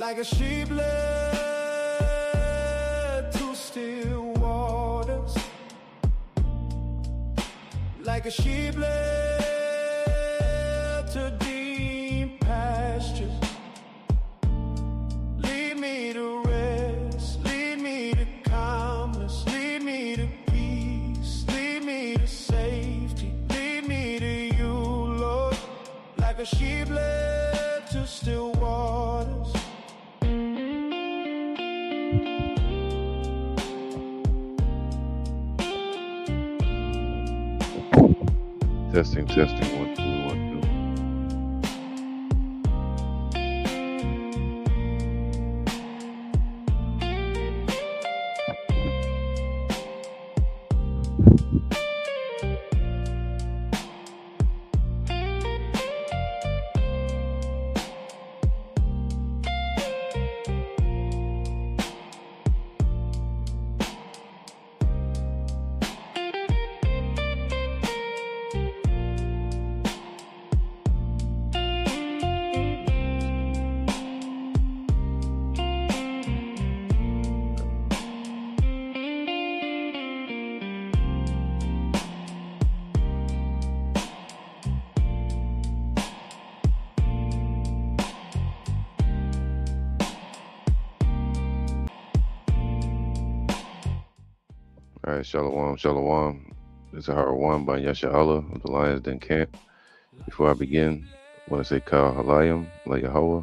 like a sheep led to still waters, like a sheep led to deep pastures. Lead me to rest, lead me to calmness, lead me to peace, lead me to safety, lead me to you, Lord, like a sheep led to still waters. Testing, testing, 1 2 1 All right, Shalom, Shalom. This is our one by Yasha Allah of the Lions Den Camp. Before I begin, I want to say Kal Halayim, La Yahweh,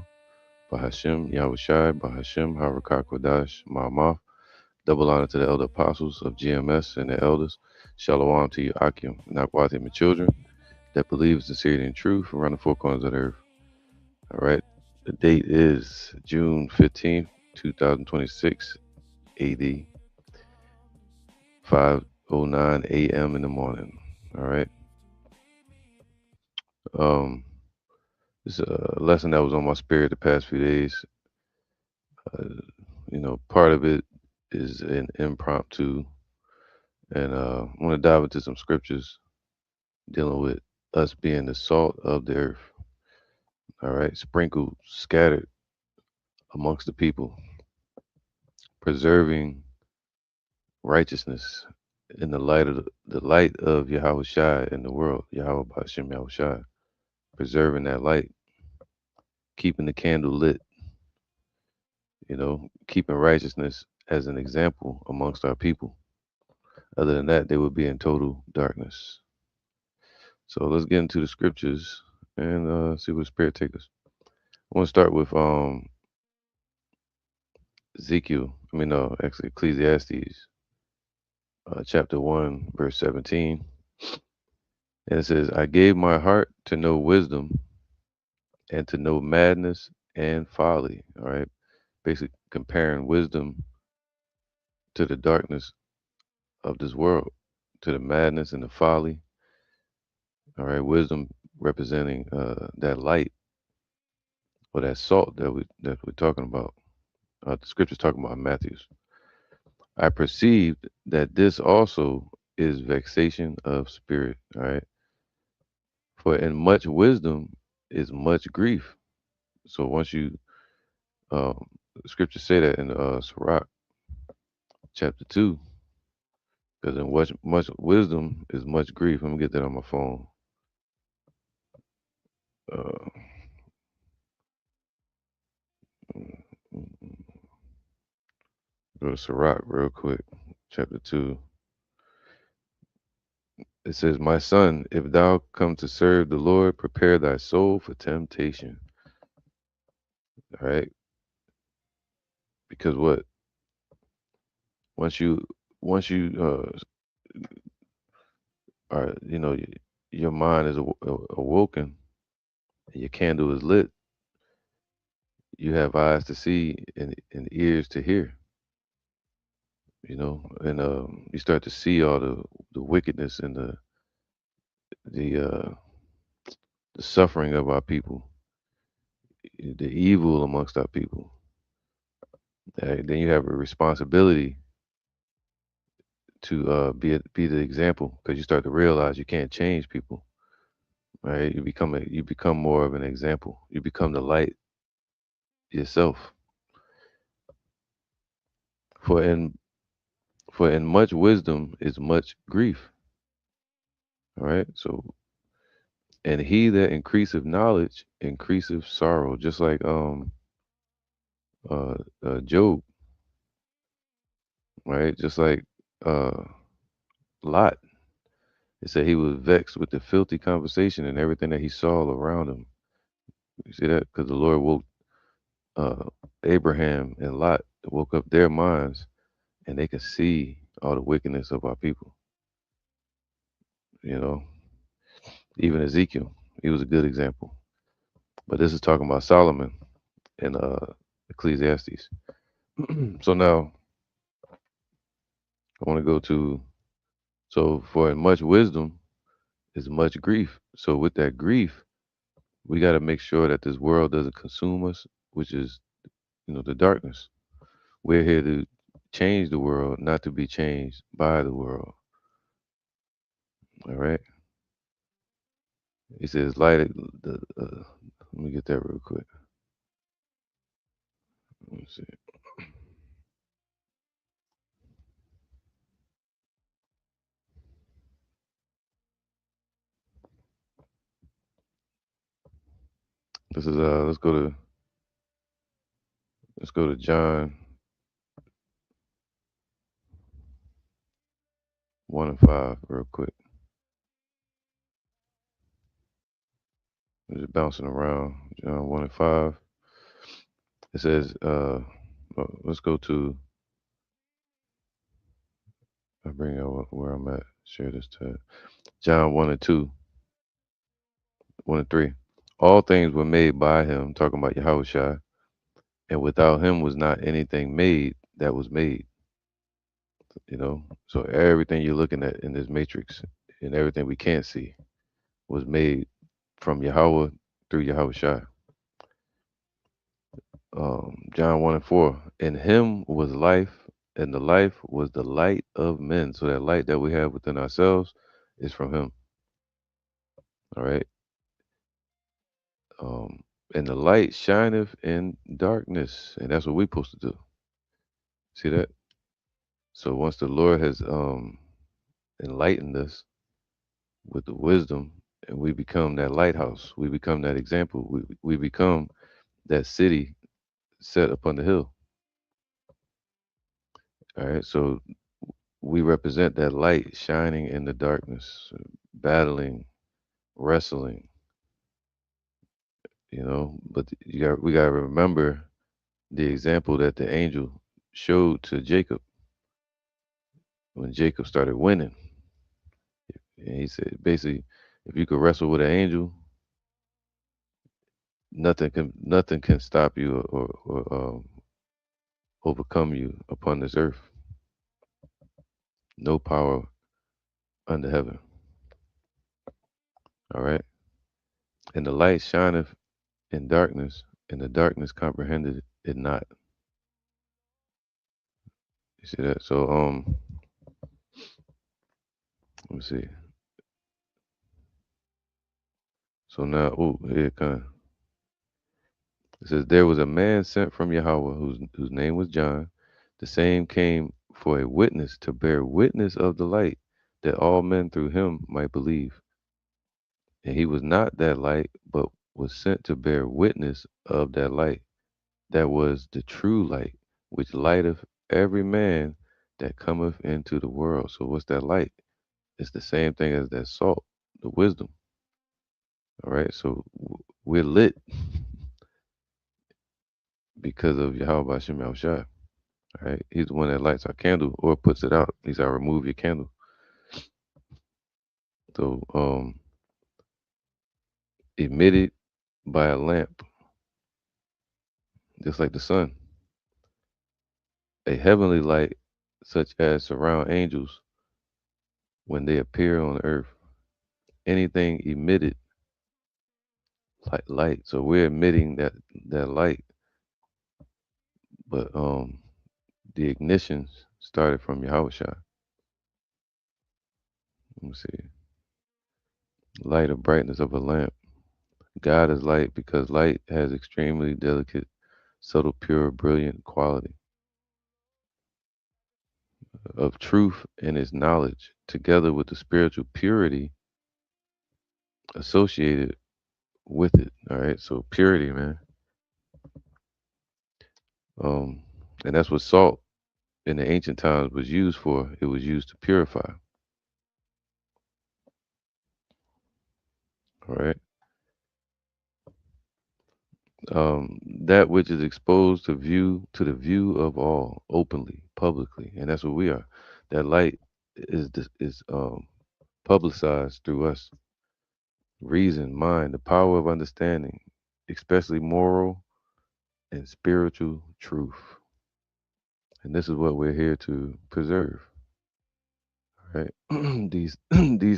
Bahashim, Yahweh Shai, Bahashim, Harakah Kodash, Ma'amaf. Double honor to the elder apostles of GMS and the elders. Shalom to you, Akim, and Akwatim, and children that believe in sincerity and truth around the four corners of the earth. All right, the date is June 15th, 2026 AD. 5:09 a.m. in the morning. All right. This is a lesson that was on my spirit the past few days. Part of it is an impromptu, and I want to dive into some scriptures dealing with us being the salt of the earth. All right, sprinkled, scattered amongst the people, preserving righteousness in the light of the light of Yahweh Shai in the world, Yahweh Ba'ashem Yahweh Shai, preserving that light, keeping the candle lit, keeping righteousness as an example amongst our people. Other than that, they would be in total darkness. So let's get into the scriptures and see where Spirit takes us. I want to start with Ecclesiastes chapter 1, verse 17. And it says, I gave my heart to know wisdom and to know madness and folly. All right. Basically comparing wisdom to the darkness of this world, to the madness and the folly. All right. Wisdom representing that light or that salt that we're talking about. The scripture's talking about Matthews. I perceived that this also is vexation of spirit. All right. For in much wisdom is much grief. So once you, scriptures say that in Sirach chapter 2, because in much wisdom is much grief. Let me get that on my phone. Go to Sirach real quick, chapter 2. It says, my son, if thou come to serve the Lord, prepare thy soul for temptation. All right. Because what? Once you are, your mind is awoken, and your candle is lit, you have eyes to see and ears to hear. And you start to see all the wickedness and the suffering of our people, the evil amongst our people. Then you have a responsibility to be the example, because you start to realize you can't change people. Right? You become more of an example. You become the light yourself. For in for in much wisdom is much grief. All right. So and he that increaseth knowledge increaseth sorrow, just like uh, Job, right? Just like uh Lot. It said he was vexed with the filthy conversation and everything that he saw around him. You see that? Because the Lord woke uh, Abraham and Lot, woke up their minds, and they could see all the wickedness of our people. You know, even Ezekiel, he was a good example. But this is talking about Solomon in Ecclesiastes. So now I want to go to, so for in much wisdom is much grief. So with that grief, we got to make sure that this world doesn't consume us, which is, the darkness. We're here to change the world, not to be changed by the world. All right. He says, light. Let me get that real quick. Let me see. This is let's go to John 1:5 real quick. I'm just bouncing around. John 1:5. It says, let's go to. I bring out where I'm at. Share this tab. John 1:2, 1:3. All things were made by him, talking about Yahushua, and without him was not anything made that was made. So everything you're looking at in this matrix and everything we can't see was made from Yahweh through Yahushua. John 1:4. In him was life, and the life was the light of men. So that light that we have within ourselves is from him. All right. And the light shineth in darkness, and that's what we're supposed to do. See that? So once the Lord has enlightened us with the wisdom, and we become that lighthouse, we become that example, we become that city set upon the hill. All right. So we represent that light shining in the darkness, battling, wrestling, but we got to remember the example that the angel showed to Jacob when Jacob started winning. And he said, basically, if you could wrestle with an angel, nothing can stop you or overcome you upon this earth. No power under heaven. All right. And the light shineth in darkness, and the darkness comprehended it not. You see that? So let me see. So now, here it comes. It says, there was a man sent from Yahweh whose name was John. The same came for a witness to bear witness of the light, that all men through him might believe. And he was not that light, but was sent to bear witness of that light, that was the true light, which lighteth every man that cometh into the world. So what's that light? It's the same thing as that salt, the wisdom. All right. So we're lit because of Yahweh Hashem Yahushua. All right. He's the one that lights our candle or puts it out. He's our remove your candle. So emitted by a lamp, just like the sun. A heavenly light such as surround angels when they appear on earth. Anything emitted like light. So we're emitting that light, but the ignitions started from Yahushua. Let me see. Light of brightness of a lamp. God is light because light has extremely delicate, subtle, pure, brilliant quality. of truth and its knowledge, together with the spiritual purity associated with it. All right, so purity, man. Um, and that's what salt in the ancient times was used for. It was used to purify. All right, that which is exposed to the view of all openly, publicly, and that's what we are. That light is publicized through us. Reason, mind, the power of understanding, especially moral and spiritual truth. And this is what we're here to preserve, right? These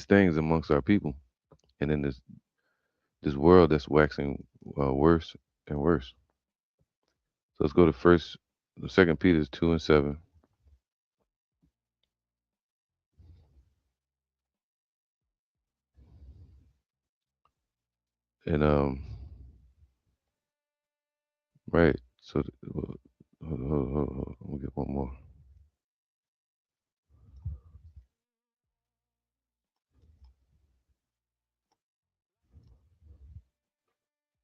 things amongst our people, and in this world that's waxing worse and worse. So let's go to Second Peter's 2:7, and right. So hold. We'll get one more.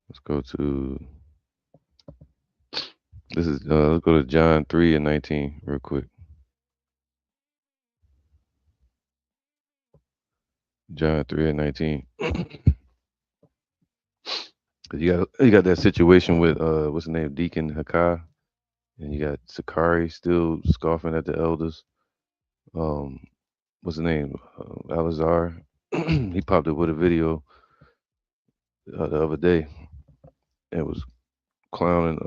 Let's go to let's go to John 3:19 real quick. John 3:19. You got that situation with what's the name, Deacon Hakai, and you got Sakari still scoffing at the elders. Um, what's the name, Alazar? He popped up with a video the other day and was clowning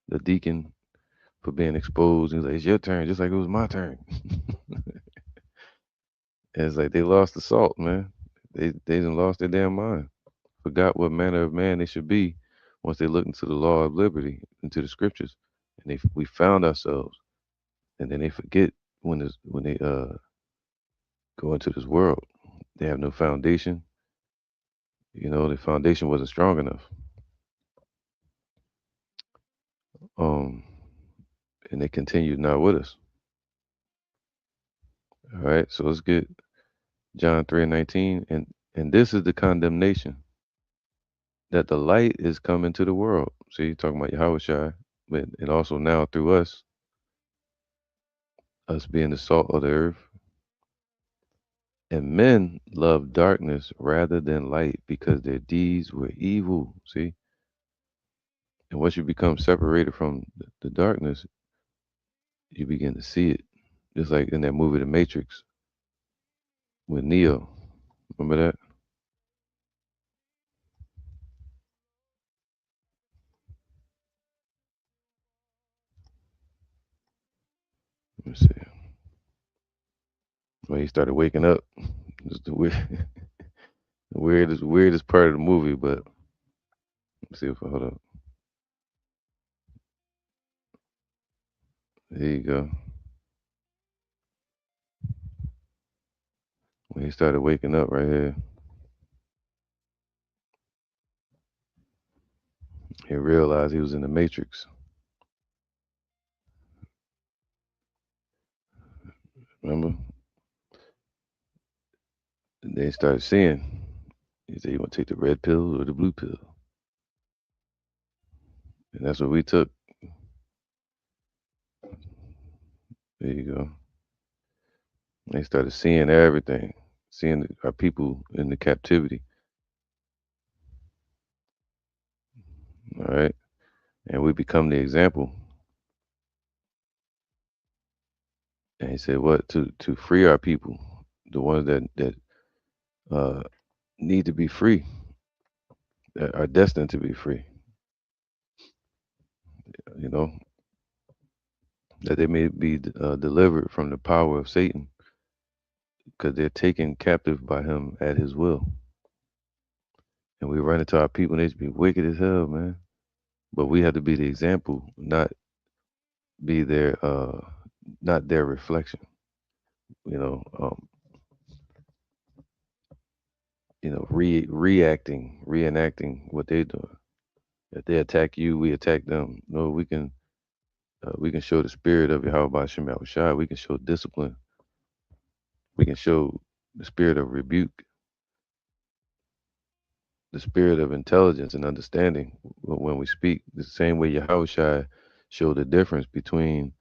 the deacon for being exposed. He was like, "It's your turn," just like it was my turn. And it's like they lost the salt, man. They done lost their damn mind. Forgot what manner of man they should be once they look into the law of liberty, into the scriptures, and we found ourselves, and then they forget when they go into this world, they have no foundation. You know, the foundation wasn't strong enough. Um, and they continued not with us. All right, so let's get John 3:19, and this is the condemnation, that the light is coming to the world. See, talking about Yahweh Shai, but and also now through us being the salt of the earth. And men love darkness rather than light because their deeds were evil. See, and once you become separated from the darkness, you begin to see it. Just like in that movie, The Matrix, with Neo. Remember that? Let me see. When he started waking up, it's the weirdest part of the movie. But let's see if I hold up. There you go. When he started waking up right here, he realized he was in the Matrix. Remember? And then he started seeing. He said, "You want to take the red pill or the blue pill?" And that's what we took. There you go. They started seeing everything, seeing our people in the captivity. All right, and we become the example. And he said, "What to free our people, the ones that uh, need to be free, that are destined to be free. You know, that they may be delivered from the power of Satan, because they're taken captive by him at his will." And we run into our people, and they just be wicked as hell, man. But we have to be the example, be their not their reflection. You know, reenacting what they're doing. If they attack you, we attack them. No, we can We can show the spirit of Yahweh Shem Shai. We can show discipline. We can show the spirit of rebuke, the spirit of intelligence and understanding when we speak. The same way Yahweh Shai showed the difference between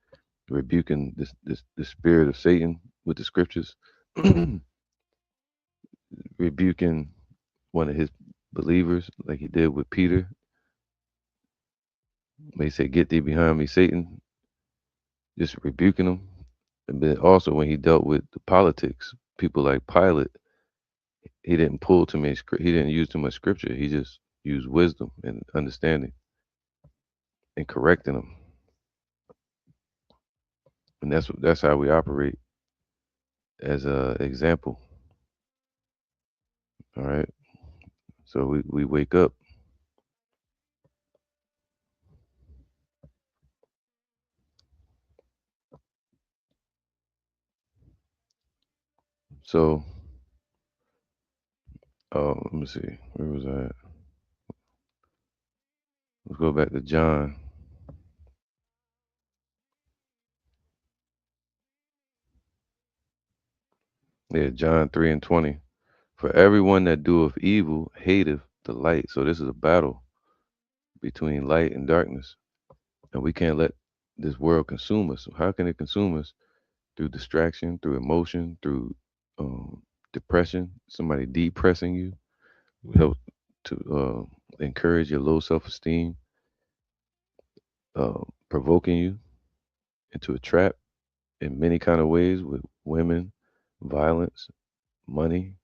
rebuking the spirit of Satan with the scriptures, rebuking one of his believers, like he did with Peter. When he said, "Get thee behind me, Satan," just rebuking him. And then also when he dealt with the politics, people like Pilate, he didn't pull too many. He didn't use too much scripture. He just used wisdom and understanding and correcting them. And that's how we operate as a example. All right. So we wake up. So let me see. Where was I at? Let's go back to John. Yeah, John 3:20. For everyone that doeth evil hateth the light. So this is a battle between light and darkness. And we can't let this world consume us. So how can it consume us? Through distraction, through emotion, through depression, somebody depressing you, help to encourage your low self-esteem, provoking you into a trap in many kind of ways with women, violence, money,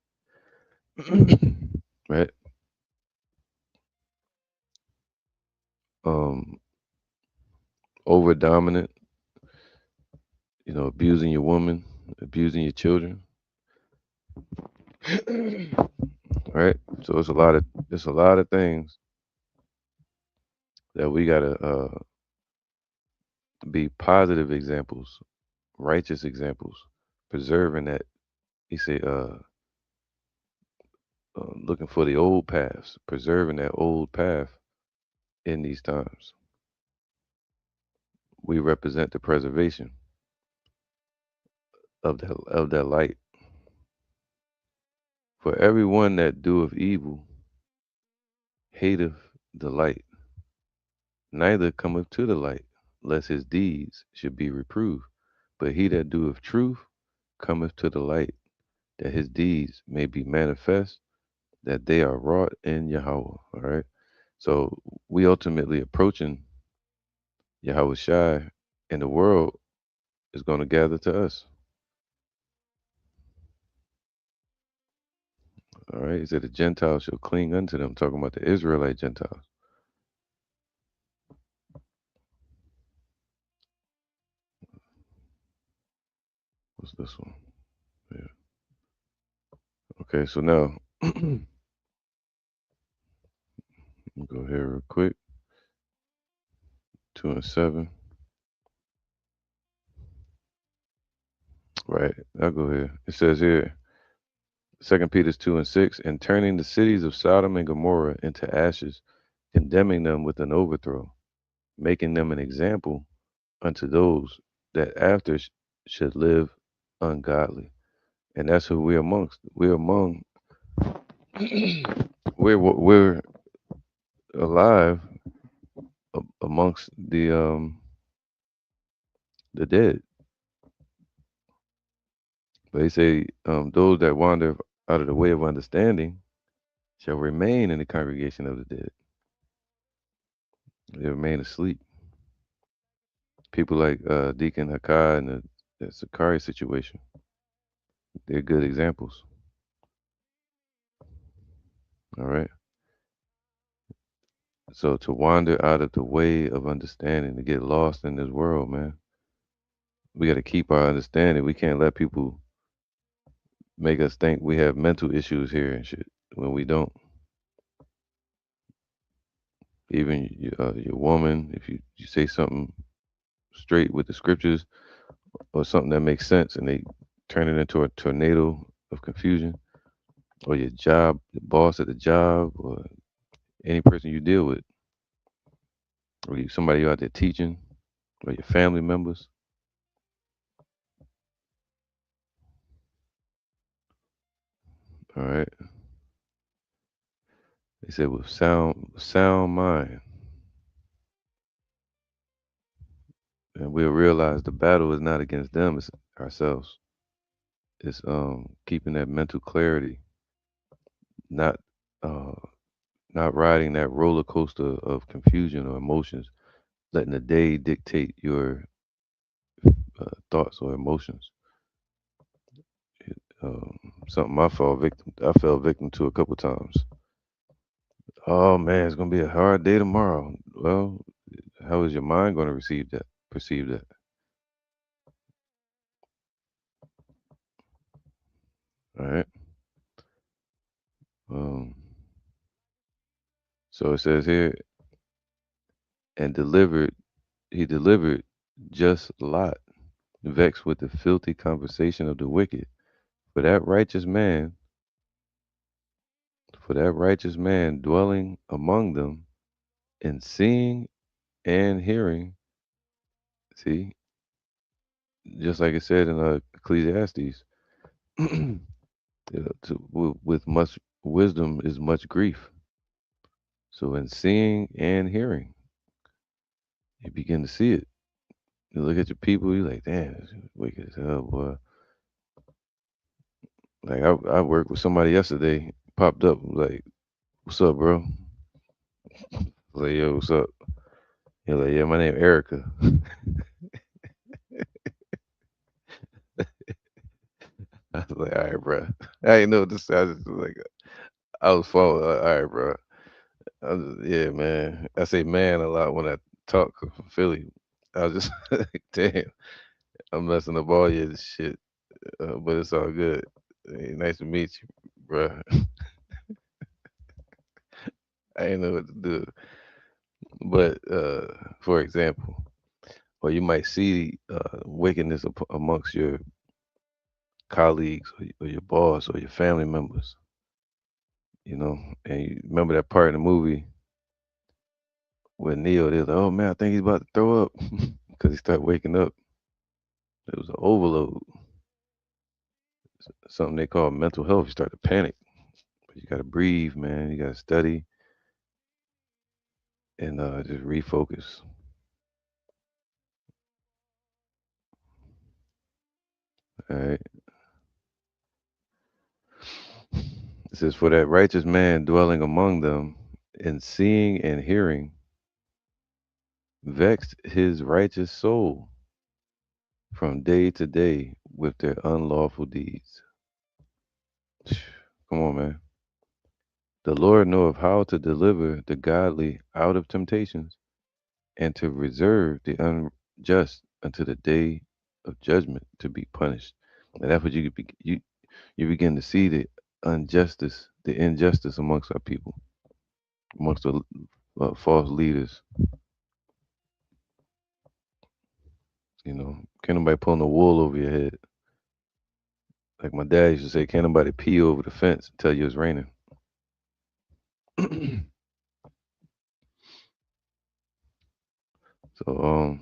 right? Um, Over dominant, abusing your woman, abusing your children, right? So it's a lot of things that we gotta be positive examples, righteous examples, preserving that. He said, looking for the old paths, preserving that old path in these times. We represent the preservation of that light. For everyone that doeth evil hateth the light, neither cometh to the light, lest his deeds should be reproved. But he that doeth truth cometh to the light, that his deeds may be manifest, that they are wrought in Yahweh. All right. So we ultimately approaching Yahweh Shai, and the world is going to gather to us. All right. He said the Gentiles shall cling unto them, talking about the Israelite Gentiles. What's this one? Yeah. Okay. So now, go here real quick. 2 and 7. Right. I'll go here. It says here, 2 Peter 2 and 6, and turning the cities of Sodom and Gomorrah into ashes, condemning them with an overthrow, making them an example unto those that after should live ungodly. And that's who we're amongst. We're among, we're alive amongst the dead. But they say those that wander out of the way of understanding shall remain in the congregation of the dead. They remain asleep. People like Deacon Hakai and the Sakari situation, they're good examples. All right. So to wander out of the way of understanding, to get lost in this world, man, we got to keep our understanding. We can't let people make us think we have mental issues here and shit when we don't. Even your woman, if you say something straight with the scriptures or something that makes sense, and they turn it into a tornado of confusion, or your job, the boss at the job, or any person you deal with, or somebody you out there teaching, or your family members. All right. They said with sound mind, and we'll realize the battle is not against them, it's ourselves. It's keeping that mental clarity, not uh not riding that roller coaster of confusion or emotions, letting the day dictate your thoughts or emotions. Something I fell victim to a couple times. Oh man, it's gonna be a hard day tomorrow. Well, how is your mind going to receive that? Perceive that? All right. Um, so it says here, and delivered. He delivered just Lot, vexed with the filthy conversation of the wicked. For that righteous man, for that righteous man dwelling among them, and seeing and hearing. See, just like it said in Ecclesiastes, with much wisdom is much grief. So in seeing and hearing, you begin to see it. You look at your people, you're like, damn, it's wicked as hell, boy. Like I worked with somebody yesterday, popped up, like, what's up, bro? I was like, yo, what's up? He's like, yeah, my name Erica. I was like, all right, bro. I didn't know this. I was just like, I was following. All right, bro. Yeah, man. I say man a lot when I talk from Philly. I was just like, damn, I'm messing up all your shit, but it's all good. Hey, nice to meet you, bro. I didn't know what to do. But for example, or you might see wickedness amongst your colleagues or your boss or your family members, and you remember that part in the movie where Neo, they was like, oh man, I think he's about to throw up because he started waking up. It was an overload, something they call mental health. You start to panic, but you got to breathe, man. You got to study and just refocus. All right. It says, for that righteous man dwelling among them and seeing and hearing vexed his righteous soul from day to day with their unlawful deeds. Come on, man. The Lord knoweth how to deliver the godly out of temptations and to reserve the unjust unto the day of judgment to be punished. And that's what you begin to see the injustice amongst our people, amongst the false leaders. Can't nobody pulling the wool over your head. Like my dad used to say, can't nobody pee over the fence and tell you it's raining. So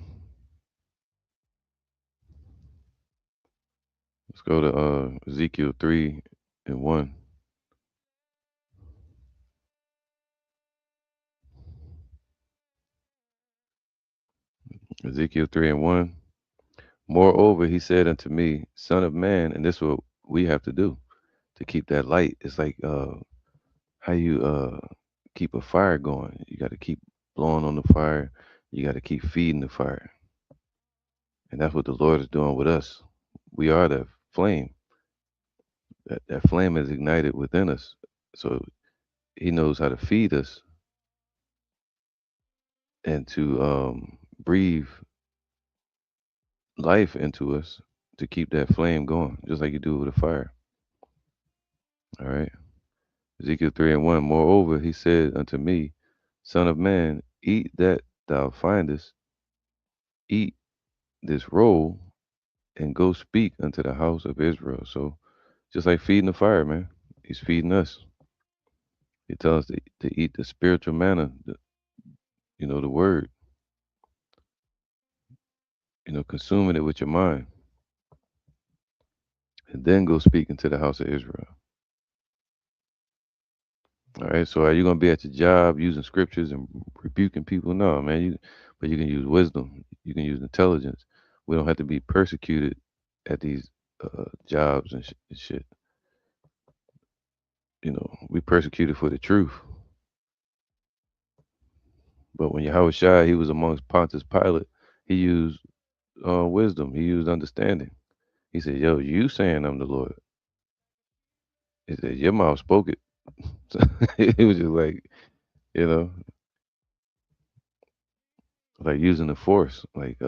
let's go to Ezekiel 3:1. Ezekiel 3:1. Moreover, he said unto me, Son of man, and this is what we have to do to keep that light. It's like how you keep a fire going. You got to keep blowing on the fire. You got to keep feeding the fire. And that's what the Lord is doing with us. We are that flame. That flame is ignited within us. So he knows how to feed us and to breathe life into us to keep that flame going, just like you do with a fire. All right. Ezekiel 3:1. Moreover, he said unto me, Son of man, eat that thou findest, eat this roll, and go speak unto the house of Israel. So just like feeding the fire, man, he's feeding us. He tells us to eat the spiritual manna, the word. consuming it with your mind, and then go speaking to the house of Israel. All right. So are you gonna be at your job using scriptures and rebuking people? No, man. But you can use wisdom. You can use intelligence. We don't have to be persecuted at these jobs and shit. We persecuted for the truth. But when Yahweh Shai, he was amongst Pontius Pilate, he used wisdom. He used understanding. He said, "Yo, you saying I'm the Lord?" He said, "Your mouth spoke it." So it was just like, you know, like using the force. Like,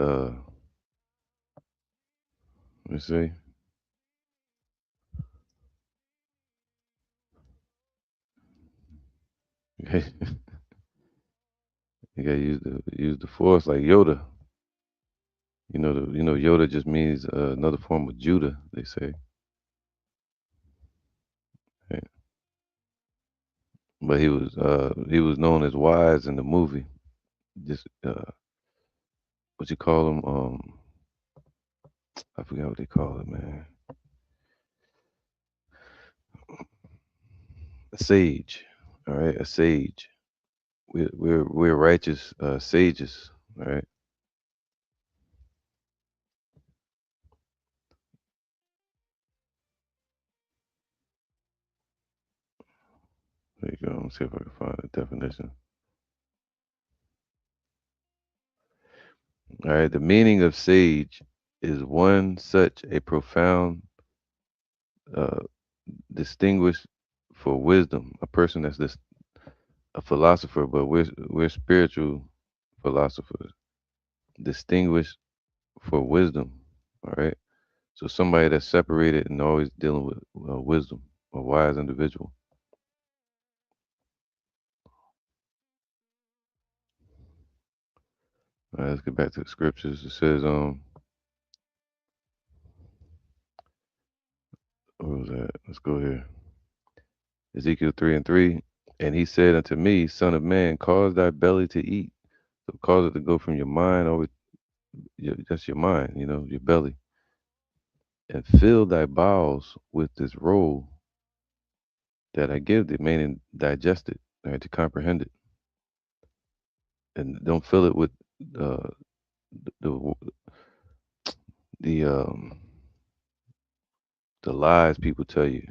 let's see, you gotta use the force like Yoda. Yoda just means another form of Judah. They say, right? But he was known as wise in the movie. Just what you call him? I forgot what they call it, man. A sage. All right, a sage. We're righteous sages. All right. There you go. Let's see if I can find a definition. All right. The meaning of sage is one such a profound, uh, distinguished for wisdom. A person that's this a philosopher, but we're spiritual philosophers. Distinguished for wisdom. All right. So somebody that's separated and always dealing with wisdom, a wise individual. All right, let's get back to the scriptures. It says, where was that? Let's go here. Ezekiel 3:3. And he said unto me, Son of man, cause thy belly to eat. So cause it to go from your mind, always that's your mind, your belly. And fill thy bowels with this roll that I give thee, meaning digest it, right, to comprehend it. And don't fill it with uh, the the the lies people tell you.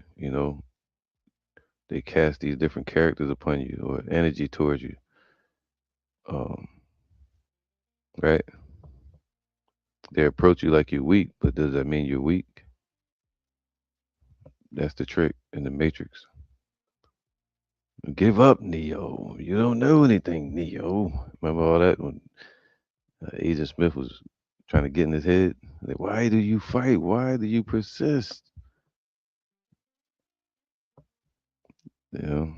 They cast these different characters upon you or energy towards you. Um, right? They approach you like you're weak, but does that mean you're weak? That's the trick in the matrix. Give up, Neo. You don't know anything, Neo. Remember all that when Agent Smith was trying to get in his head? Like, why do you fight? Why do you persist? You know,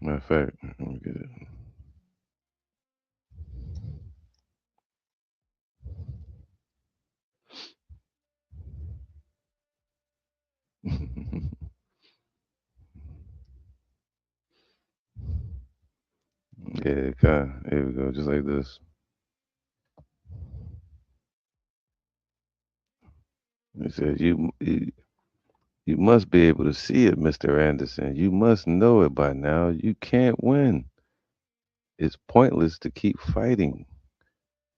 matter of fact, let me get it. Yeah, kind of. Here we go, just like this. It says, you must be able to see it, Mr. Anderson. You must know it by now. You can't win. It's pointless to keep fighting.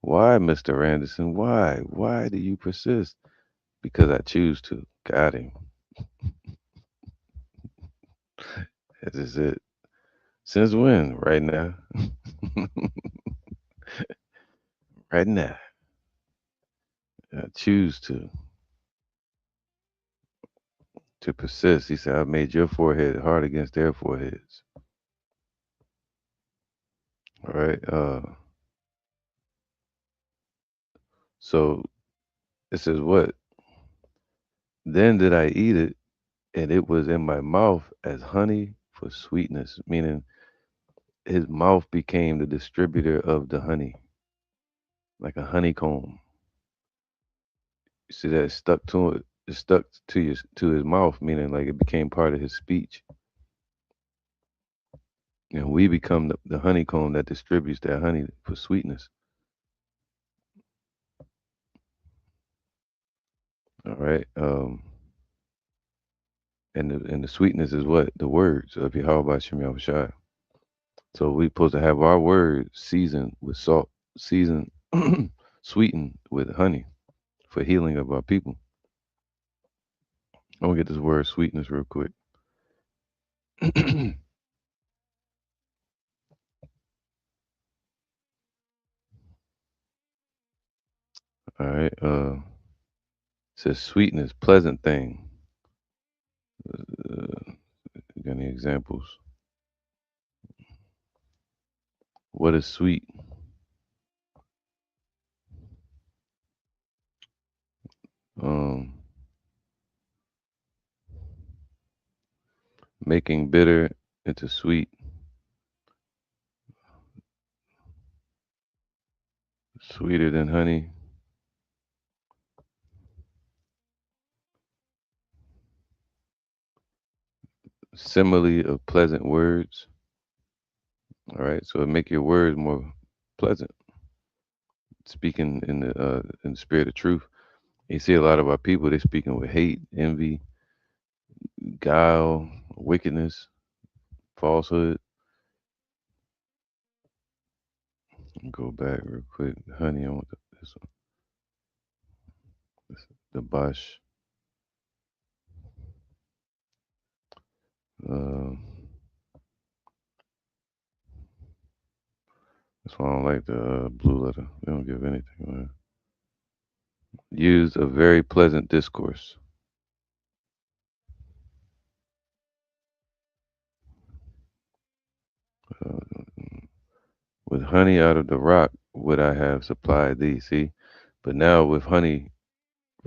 Why, Mr. Anderson? Why? Why do you persist? Because I choose to. Got him. This is it. Since when? Right now. Right now. I choose to persist. He said, I made your forehead hard against their foreheads. All right. So it says what? Then did I eat it, and it was in my mouth as honey for sweetness, meaning his mouth became the distributor of the honey, like a honeycomb. You see that it stuck to it. It stuck to his mouth, meaning like it became part of his speech. and we become the honeycomb that distributes that honey for sweetness. All right. And the sweetness is what? The words of Yahweh Shem Yahushai. So we supposed to have our words seasoned with salt, seasoned, sweetened with honey for healing of our people. I'm gonna get this word sweetness real quick. All right. Says sweetness, pleasant thing. Uh, got any examples? What is sweet? Um, making bitter into sweet, sweeter than honey. Simile of pleasant words. All right. So make your words more pleasant. Speaking in the spirit of truth. You see a lot of our people, they speaking with hate, envy, guile, wickedness, falsehood. Go back real quick. Honey, I want this one. The Bosch. Uh, that's why I don't like the blue letter. They don't give anything. Man. Use a very pleasant discourse. Uh, with honey out of the rock would I have supplied thee. See? But now with honey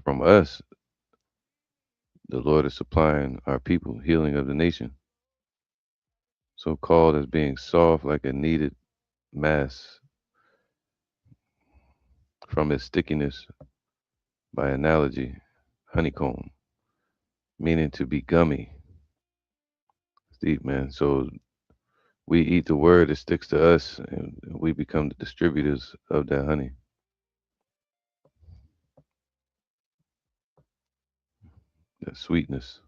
from us, the Lord is supplying our people, healing of the nation. So called as being soft like a kneaded mass from its stickiness by analogy, honeycomb, meaning to be gummy. It's deep, man. So we eat the word, it sticks to us, and we become the distributors of that honey, that sweetness.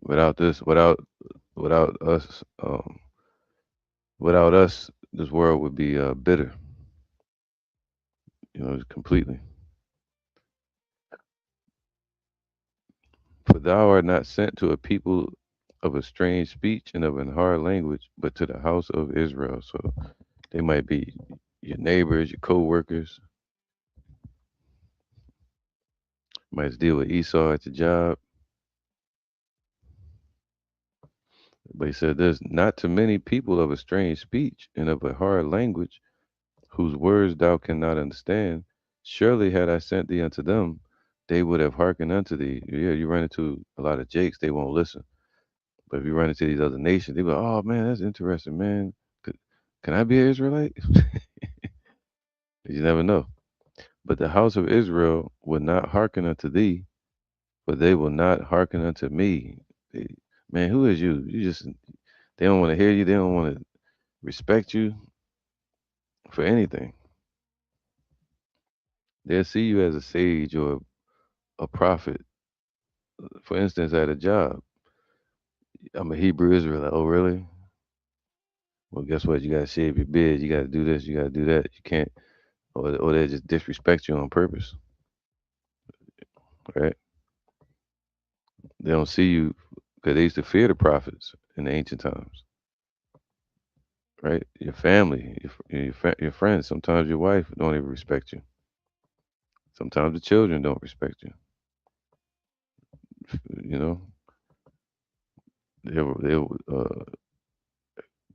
Without this, without us, without us, this world would be bitter, completely. For thou art not sent to a people of a strange speech and of an hard language, but to the house of Israel. So they might be your neighbors, your co-workers. Might deal with Esau at your job. But he said, there's not to many people of a strange speech and of a hard language, whose words thou cannot understand. Surely had I sent thee unto them, they would have hearkened unto thee. Yeah, you run into a lot of jakes, they won't listen. But if you run into these other nations, they be like, oh man, that's interesting, man. Can I be an Israelite? You never know. But the house of Israel will not hearken unto thee, for they will not hearken unto me. They- man, who is you? They don't want to hear you. They don't want to respect you for anything. They'll see you as a sage or a prophet. For instance, at a job, I'm a Hebrew Israelite. Oh, really? Well, guess what? You got to shave your beard. You got to do this. You got to do that. You can't, or they just disrespect you on purpose, right? They don't see you because they used to fear the prophets in the ancient times, right? Your family, your friends. Sometimes your wife don't even respect you. Sometimes the children don't respect you. You know, they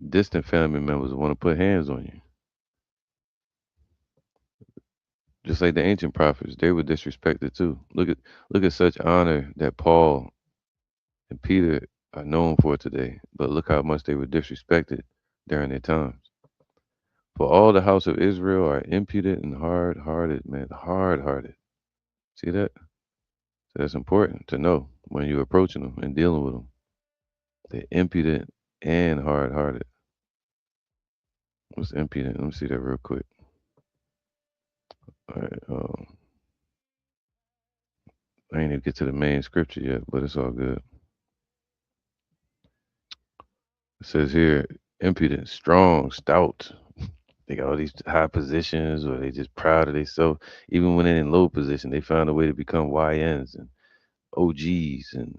distant family members want to put hands on you. Just like the ancient prophets, they were disrespected too. Look at such honor that Paul and Peter are known for today, but look how much they were disrespected during their times. For all the house of Israel are impudent and hard hearted, man, hard hearted. See that? So that's important to know when you're approaching them and dealing with them. They're impudent and hard hearted. What's impudent? Let me see that real quick. All right. I ain't even get to the main scripture yet, but it's all good. It says here, impudent, strong, stout. They got all these high positions, or they just proud of themselves. Even when they're in low position, they found a way to become YNs and OGs and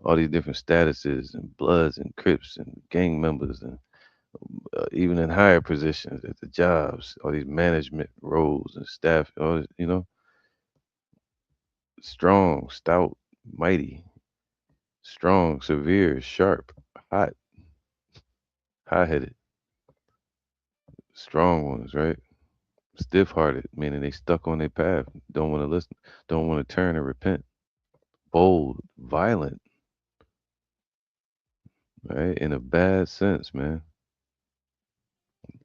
all these different statuses and Bloods and Crips and gang members and even in higher positions at the jobs, all these management roles and staff, all this, strong, stout, mighty, strong, severe, sharp, hot, high headed, strong ones, right? Stiff hearted, meaning they stuck on their path, don't want to listen, don't want to turn and repent. Bold, violent, right? In a bad sense, man.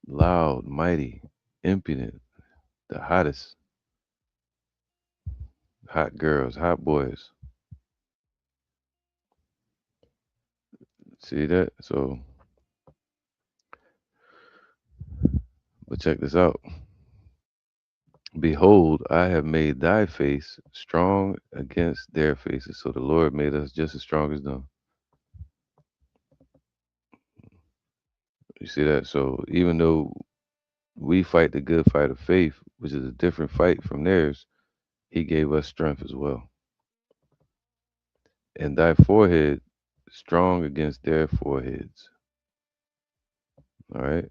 Loud, mighty, impudent, the hottest, hot girls, hot boys. See that? So, but check this out. Behold, I have made thy face strong against their faces. So the Lord made us just as strong as them. You see that? So even though we fight the good fight of faith, which is a different fight from theirs, he gave us strength as well. And thy forehead strong against their foreheads. All right.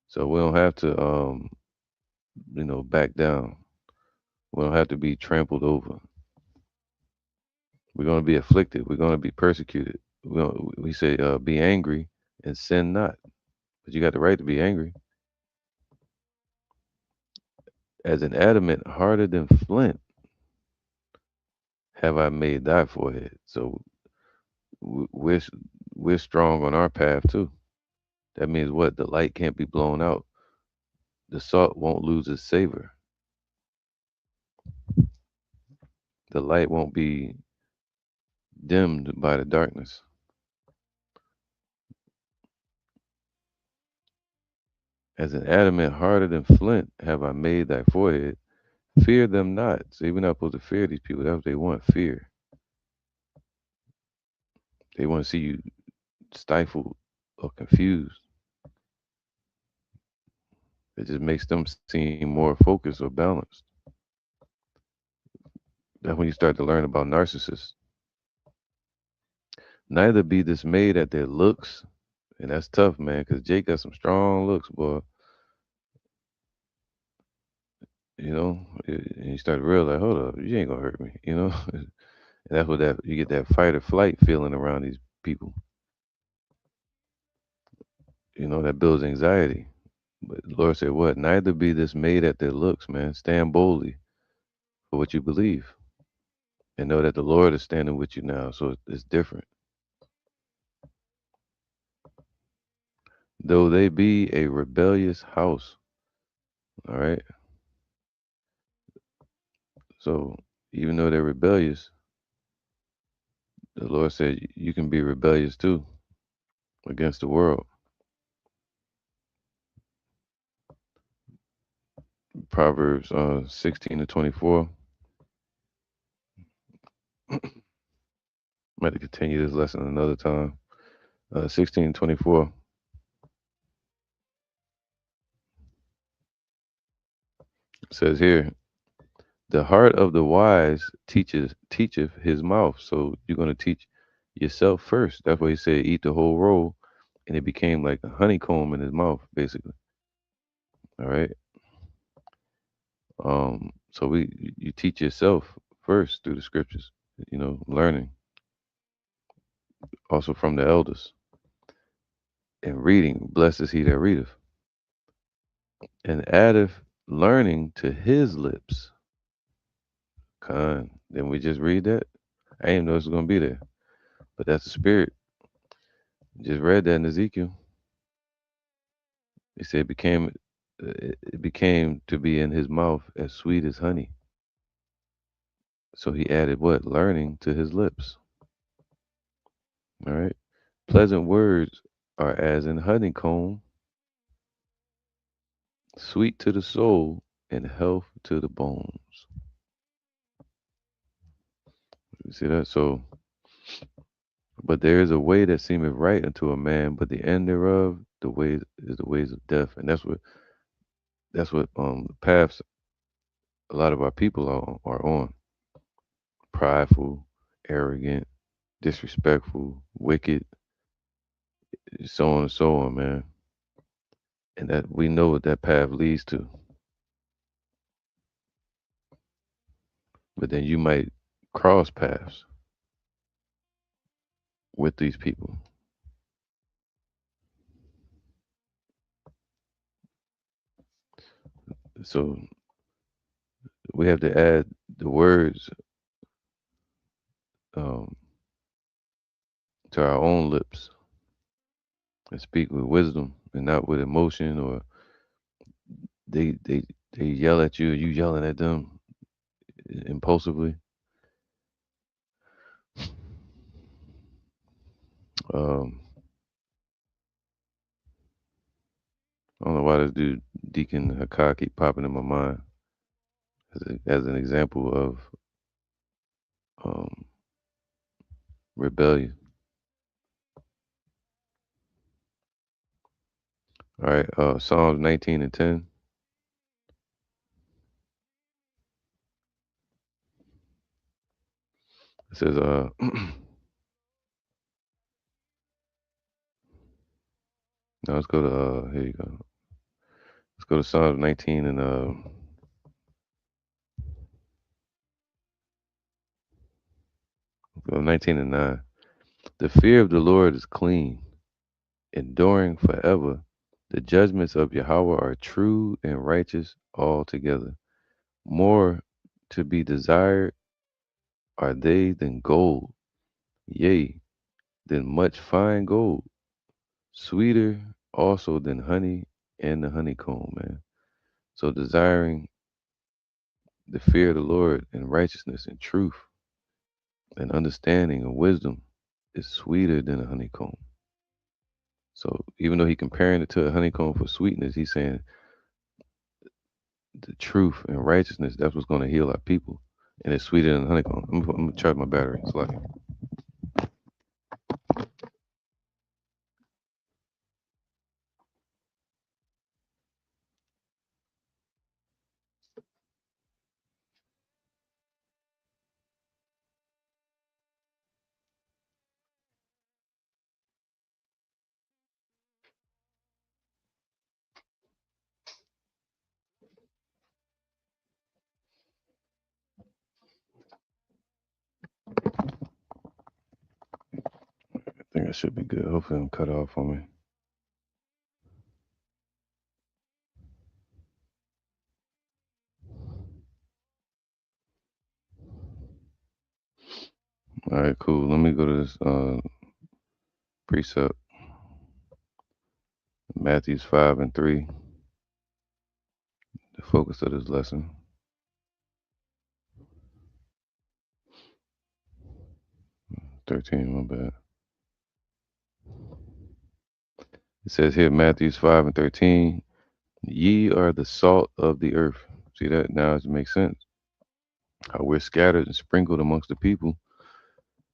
So we don't have to back down. We don't have to be trampled over. We're gonna be afflicted. We're gonna be persecuted. We say be angry and sin not. But you got the right to be angry. As an adamant harder than flint have I made thy forehead. So we're strong on our path too. That means what? The light can't be blown out. The salt won't lose its savor. The light won't be dimmed by the darkness. As an adamant harder than flint have I made thy forehead. Fear them not. See, we're not supposed to fear these people. That's what they want, fear. They want to see you stifled or confused. It just makes them seem more focused or balanced. That's when you start to learn about narcissists. Neither be dismayed at their looks, and that's tough, man, because Jake got some strong looks, boy. And you start to realize, hold up, you ain't gonna hurt me, and that's what that you get that fight or flight feeling around these people. That builds anxiety. But the Lord said, what? Neither be dismayed at their looks, man. Stand boldly for what you believe, and know that the Lord is standing with you now. So it's different. Though they be a rebellious house, all right. So even though they're rebellious, the Lord said you can be rebellious too against the world. Proverbs 16-24. Might have to continue this lesson another time. 16:24 says here, the heart of the wise teacheth his mouth. So you're gonna teach yourself first. That's why he said eat the whole roll, and it became like a honeycomb in his mouth, basically. All right. So you teach yourself first through the scriptures, learning also from the elders and reading. Blessed is he that readeth, and addeth learning to his lips. Con. Then we just read that. I didn't know it was gonna be there, but that's the spirit. Just read that in Ezekiel. He said it became to be in his mouth as sweet as honey. So he added what? Learning to his lips. All right. Pleasant words are as an honeycomb, sweet to the soul and health to the bones. You see that? So, but there is a way that seemeth right unto a man, but the end thereof, the ways is the ways of death, and that's what paths a lot of our people are on: prideful, arrogant, disrespectful, wicked, so on and so on, man. And that we know what that path leads to. But then you might cross paths with these people. So we have to add the words um, to our own lips and speak with wisdom and not with emotion, or they yell at you, you yelling at them impulsively. Um, I don't know why this dude Deacon Hakai keep popping in my mind as an example of um, rebellion. All right, Psalms 19 and 10. It says, now let's go to, here you go. Let's go to Psalms 19 and 19 and 9. The fear of the Lord is clean, enduring forever. The judgments of Yahweh are true and righteous altogether. More to be desired are they than gold, yea, than much fine gold, sweeter also than honey and the honeycomb, man. So desiring the fear of the Lord and righteousness and truth and understanding and wisdom is sweeter than a honeycomb. So even though he comparing it to a honeycomb for sweetness, he's saying the truth and righteousness, that's what's going to heal our people. And it's sweeter than honeycomb. I'm gonna charge my battery. It's like, I think it should be good. Hopefully, I'm cut off for me. All right, cool. Let me go to this precept, Matthews 5 and 3, the focus of this lesson. 13, my bad. It says here, Matthews 5 and 13, ye are the salt of the earth. See that? Now it makes sense. How we're scattered and sprinkled amongst the people.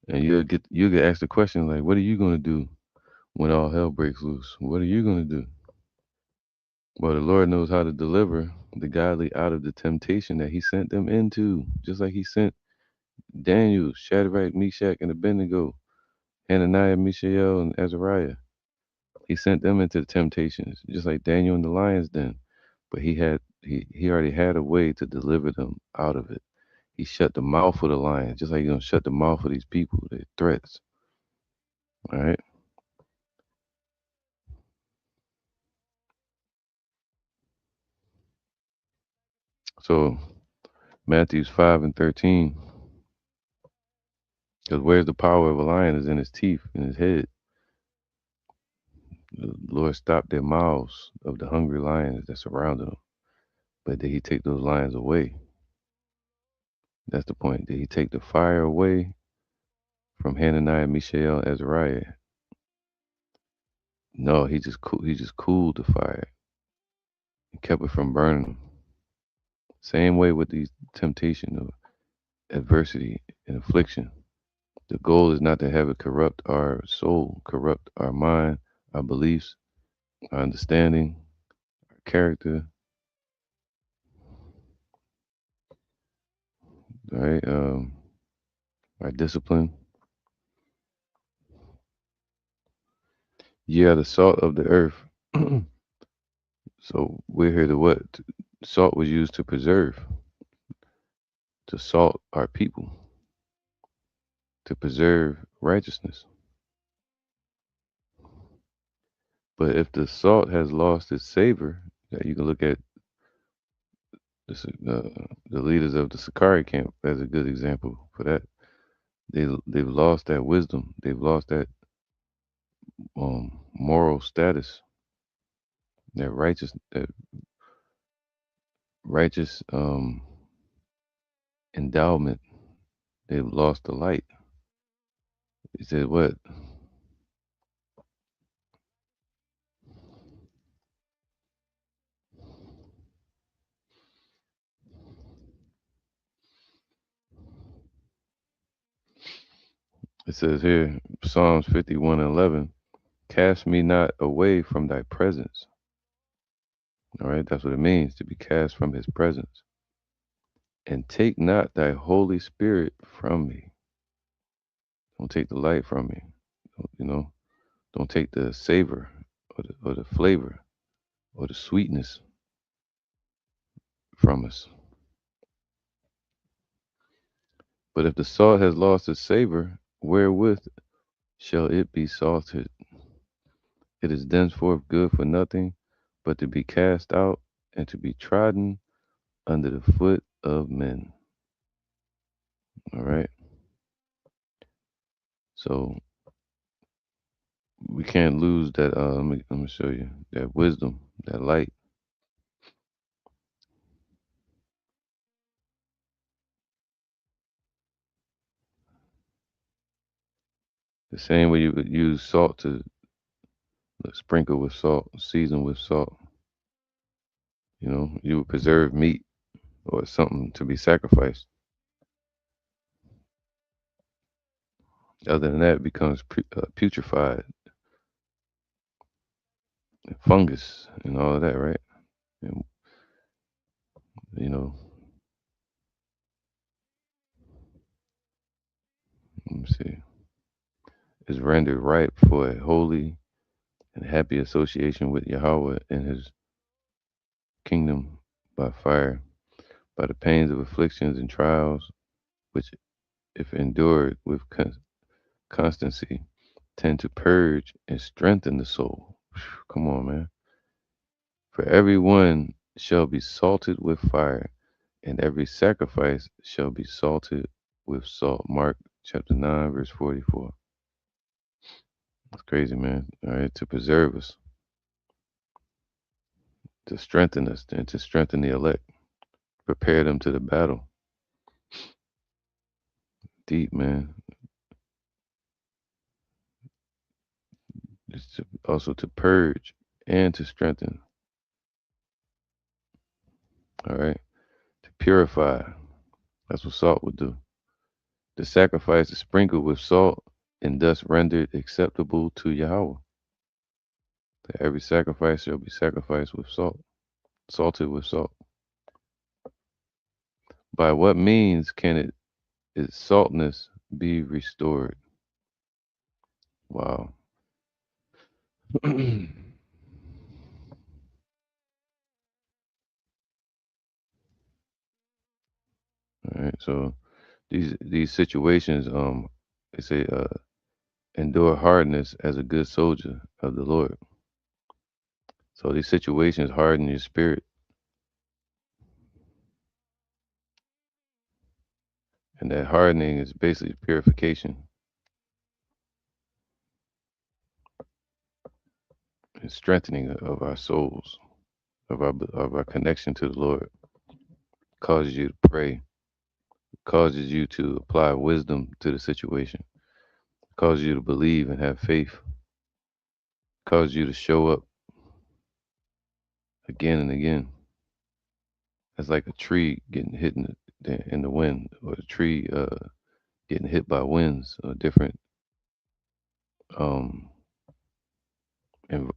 And you'll get asked the question like, what are you gonna do when all hell breaks loose? What are you gonna do? Well, the Lord knows how to deliver the godly out of the temptation that he sent them into. Just like he sent Daniel, Shadrach, Meshach, and Abednego, Hananiah, Mishael, and Azariah. He sent them into the temptations, just like Daniel in the lion's den. But he already had a way to deliver them out of it. He shut the mouth of the lion, just like he's gonna shut the mouth of these people, their threats. All right. So Matthews 5 and 13. Because where's the power of a lion is in his teeth, in his head. The Lord stopped their mouths of the hungry lions that surrounded them. But did he take those lions away? That's the point. Did he take the fire away from Hananiah, Mishael, Azariah? No, he just cooled the fire and kept it from burning them. Same way with these temptation of adversity and affliction. The goal is not to have it corrupt our soul, corrupt our mind, our beliefs, our understanding, our character, right? Our discipline. You are the salt of the earth. So we're here to what? Salt was used to preserve, to salt our people, to preserve righteousness. But if the salt has lost its savor, that you can look at the leaders of the Sakari camp as a good example for that. They've lost that wisdom. They've lost that moral status, that righteous endowment. They've lost the light. He said, "What?" It says here, Psalms 51:11. Cast me not away from thy presence. All right, that's what it means to be cast from his presence. And take not thy Holy Spirit from me. Don't take the light from me. You know, don't take the savor or the flavor or the sweetness from us. But if the salt has lost its savor, wherewith shall it be salted? It is thenceforth good for nothing but to be cast out and to be trodden under the foot of men. All right. So we can't lose that. Let me show you that wisdom, that light. The same way you would use salt to sprinkle with salt, season with salt. You know, you would preserve meat or something to be sacrificed. Other than that, it becomes putrefied, fungus, and all of that, right? And, you know, let me see, is rendered ripe for a holy and happy association with Yahweh and His kingdom by fire, by the pains of afflictions and trials, which, if endured with constancy, tend to purge and strengthen the soul. Come on, man. For every one shall be salted with fire, and every sacrifice shall be salted with salt. Mark chapter 9, verse 44. That's crazy, man. All right, to preserve us, to strengthen us, and to strengthen the elect, prepare them to the battle. Deep, man. It's also to purge and to strengthen. All right, to purify. That's what salt would do. The sacrifice is sprinkled with salt and thus rendered acceptable to Yahweh. That every sacrifice shall be sacrificed with salt, salted with salt. By what means can its saltness be restored? Wow. All right. So these situations, they say, endure hardness as a good soldier of the Lord. So these situations harden your spirit, and that hardening is basically purification and strengthening of our souls, of our connection to the Lord. Causes you to pray, causes you to apply wisdom to the situation, causes you to believe and have faith, causes you to show up again and again. It's like a tree getting hit in the wind, or a tree getting hit by winds, or different um, en-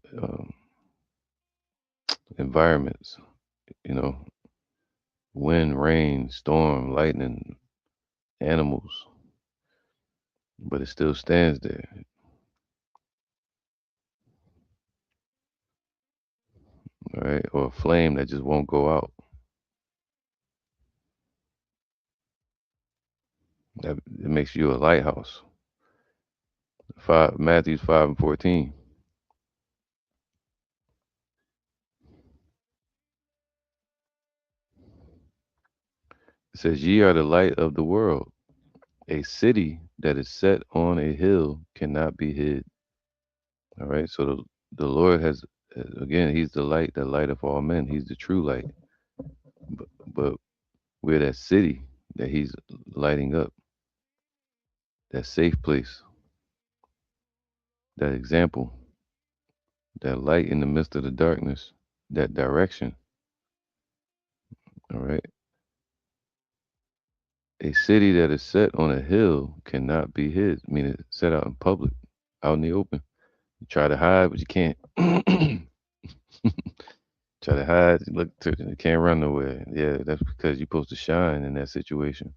environments. You know, wind, rain, storm, lightning, animals, but it still stands there. All right, or a flame that just won't go out. That it makes you a lighthouse. Matthew 5:14. It says, "Ye are the light of the world. A city that is set on a hill cannot be hid." All right. So the Lord has, again, He's the light that lighteth all men. He's the true light. But we're that city that He's lighting up, that safe place, that example, that light in the midst of the darkness, that direction. All right. A city that is set on a hill cannot be hid, meaning set out in public, out in the open. You try to hide, but you can't. Try to hide, you can't run nowhere. Yeah, that's because you're supposed to shine in that situation.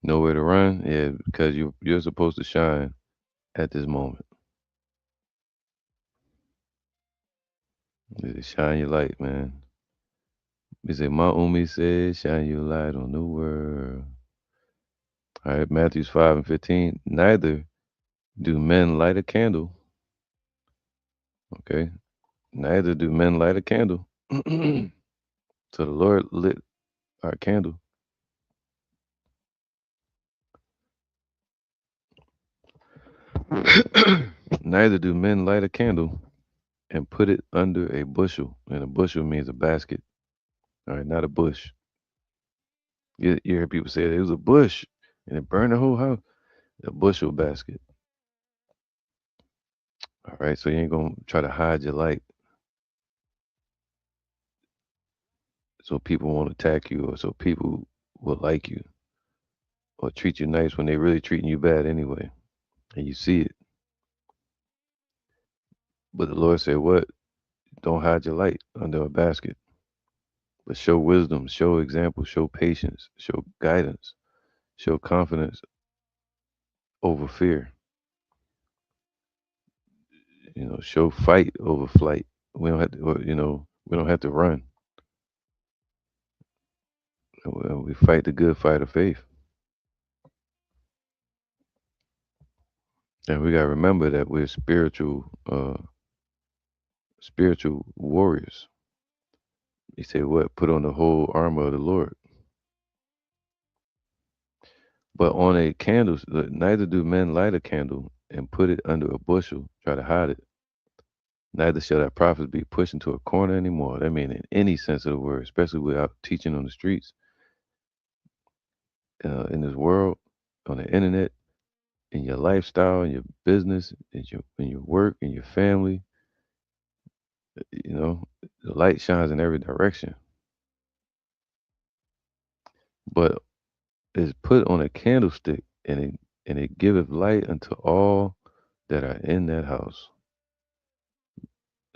Nowhere to run, yeah, because you're supposed to shine at this moment. Yeah, shine your light, man. We say, my Umi said, shine your light on the world. All right, Matthews 5:15. Neither do men light a candle. Okay, neither do men light a candle. So the Lord lit our candle. Neither do men light a candle and put it under a bushel. And a bushel means a basket. All right, not a bush. You hear people say it was a bush and it burned the whole house. A bushel basket. All right, so you ain't gonna try to hide your light so people won't attack you, or so people will like you or treat you nice when they really treating you bad anyway. And you see it. But the Lord said, what? Don't hide your light under a basket. But show wisdom, show example, show patience, show guidance, show confidence over fear. Show fight over flight. We don't have to, we don't have to run. We fight the good fight of faith. And we got to remember that we're spiritual warriors. He said, what? Put on the whole armor of the Lord. But on a candle, neither do men light a candle and put it under a bushel, try to hide it. Neither shall that prophet be pushed into a corner anymore. That means in any sense of the word, especially without teaching on the streets, in this world, on the internet, in your lifestyle, in your business, in your work, in your family. The light shines in every direction, but it's put on a candlestick, and it giveth light unto all that are in that house.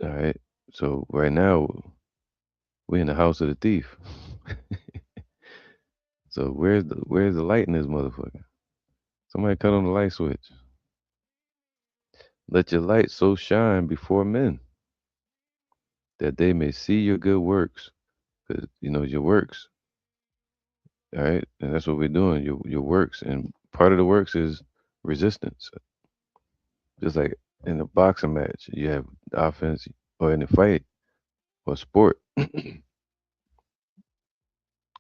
All right. So right now we're in the house of the thief. So where's the light in this motherfucker? Somebody cut on the light switch. Let your light so shine before men that they may see your good works. Because your works. All right. And that's what we're doing. Your works. And part of the works is resistance. Just like in a boxing match, you have offense, or in a fight or sport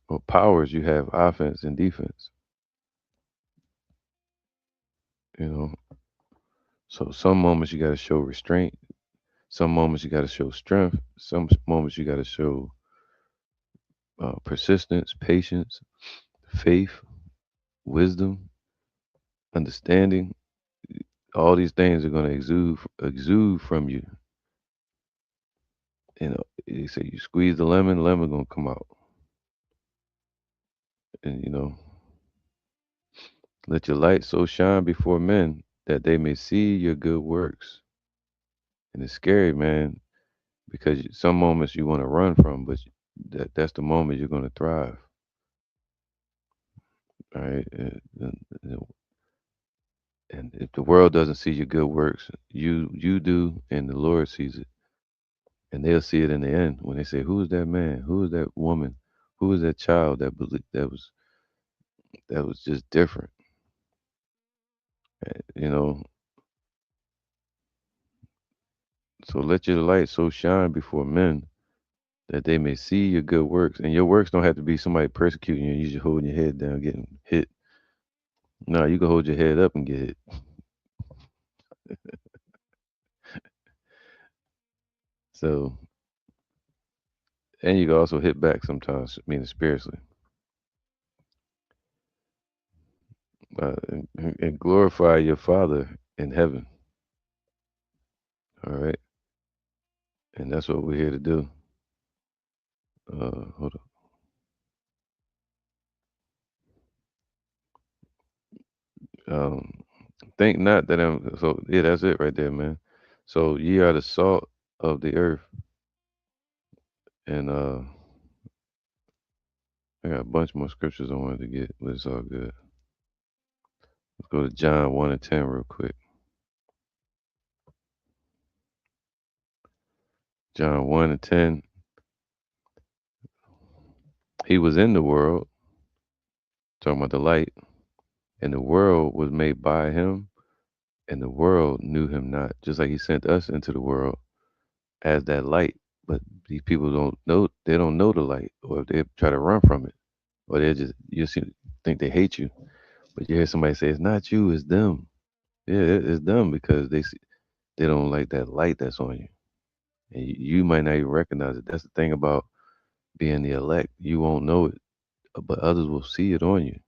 or powers, you have offense and defense. You know, so some moments you got to show restraint. Some moments you got to show strength. Some moments you got to show persistence, patience, faith, wisdom, understanding, All these things are going to exude from you. You know, they say you squeeze the lemon gonna come out. And let your light so shine before men that they may see your good works. And it's scary, man, because some moments you want to run from, but that's the moment you're going to thrive. All right. And if the world doesn't see your good works, you do, and the Lord sees it, and they'll see it in the end when they say, "Who is that man? Who is that woman? Who is that child that was just different?" You know. So let your light so shine before men that they may see your good works, and your works don't have to be somebody persecuting you and you just holding your head down, getting hit. No, you can hold your head up and get hit. So, and you can also hit back sometimes, meaning spiritually, and glorify your Father in heaven. All right, and that's what we're here to do. Hold on. Think not that I'm. So yeah, that's it right there, man. So ye are the salt of the earth, and I got a bunch more scriptures I wanted to get, but it's all good. Let's go to John 1 and 10 real quick. John 1 and 10. He was in the world, talking about the light, and the world was made by him, and the world knew him not. Just like he sent us into the world as that light. But these people they don't know the light, or if they try to run from it, or think they hate you. But you hear somebody say, it's not you, it's them. Yeah, it's them because they don't like that light that's on you. And you might not even recognize it. That's the thing about being the elect. You won't know it, but others will see it on you.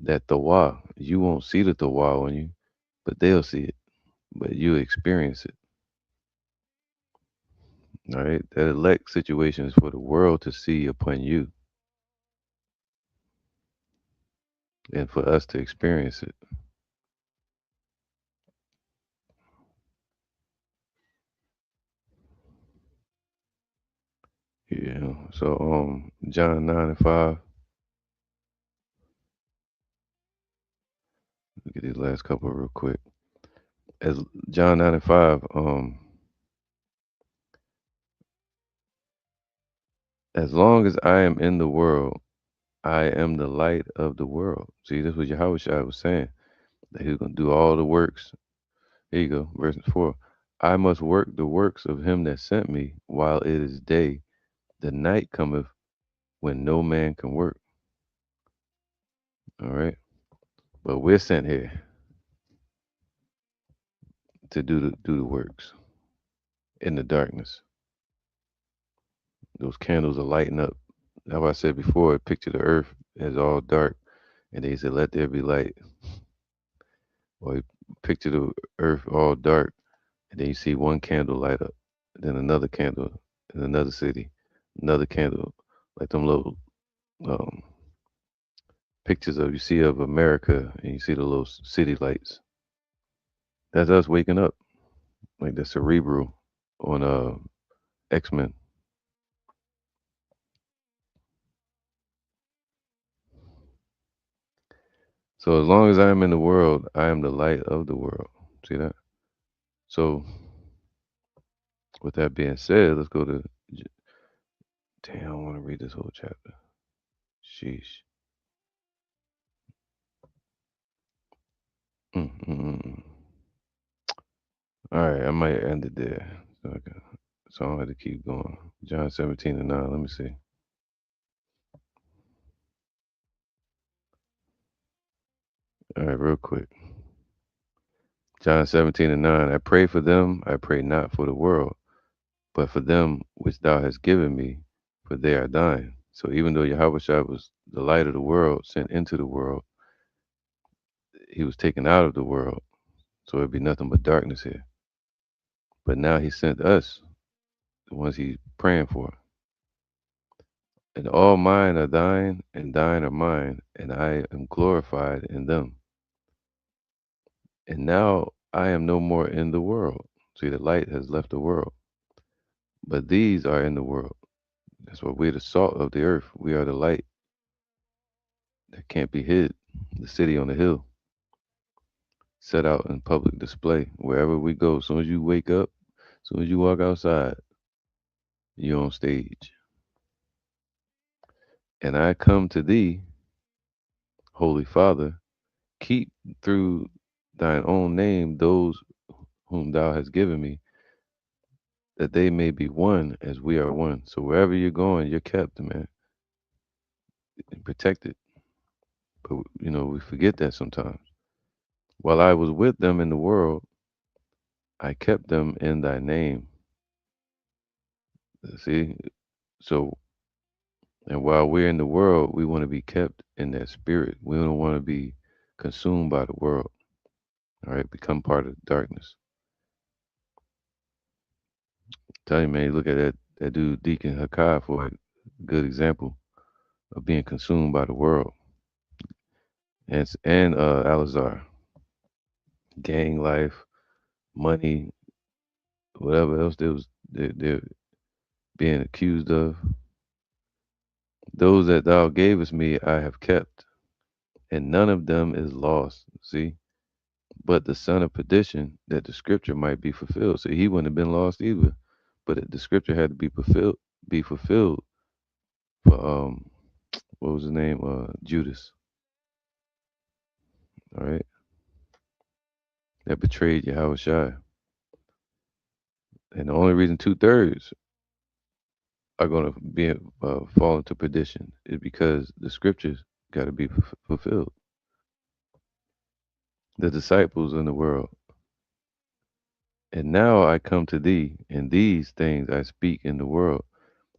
That tawah, you won't see the tawah on you, but they'll see it. But you experience it. All right. That elect situation is for the world to see upon you and for us to experience it. Yeah. So John 9 and 5. Look at these last couple real quick. As John 9 and 5, as long as I am in the world, I am the light of the world. See, this was Yahushua was saying that he was going to do all the works. Here you go, verse 4. I must work the works of him that sent me while it is day. The night cometh when no man can work. All right. But we're sent here to do the works in the darkness. Those candles are lighting up. That's what I said before. Picture the earth as all dark, and they said, "Let there be light." Or you picture the earth all dark, and then you see one candle light up, then another candle in another city, another candle, like them little um, pictures of you see of America, and you see the little city lights. That's us waking up, like the Cerebral on X-Men. So as long as I am in the world, I am the light of the world. See that? So with that being said, let's go to. Damn, I don't want to read this whole chapter. Sheesh. Mm-mm. All right, I might end it there. So I don't have to keep going. John 17 and 9. Let me see. All right, real quick. John 17 and 9. I pray for them. I pray not for the world, but for them which thou hast given me, for they are thine. So even though Yahweh was the light of the world, sent into the world, he was taken out of the world. So it'd be nothing but darkness here. But now he sent us, the ones he's praying for. And all mine are thine, and thine are mine, and I am glorified in them. And now I am no more in the world. See, the light has left the world, but these are in the world. That's why we're the salt of the earth. We are the light that can't be hid, the city on the hill, set out in public display wherever we go. As soon as you wake up, as soon as you walk outside, you're on stage. And I come to thee, Holy Father, keep through thine own name those whom thou hast given me, that they may be one as we are one. So wherever you're going, you're kept, man, and protected. But we forget that sometimes. While I was with them in the world, I kept them in thy name. See? So and while we're in the world, we want to be kept in that spirit. We don't want to be consumed by the world. All right, become part of the darkness. Tell you, man, you look at that dude Deacon Hakai for a good example of being consumed by the world. And Alazar, gang life, money, whatever else they're being accused of. Those that thou gavest me I have kept, and none of them is lost. See? But the son of perdition, that the scripture might be fulfilled. See, he wouldn't have been lost either. But the scripture had to be fulfilled for what was his name? Judas. All right. That betrayed Yahweh Shai. And the only reason 2/3 are going to be fall into perdition is because the scriptures got to be fulfilled. The disciples in the world. And now I come to thee, and these things I speak in the world,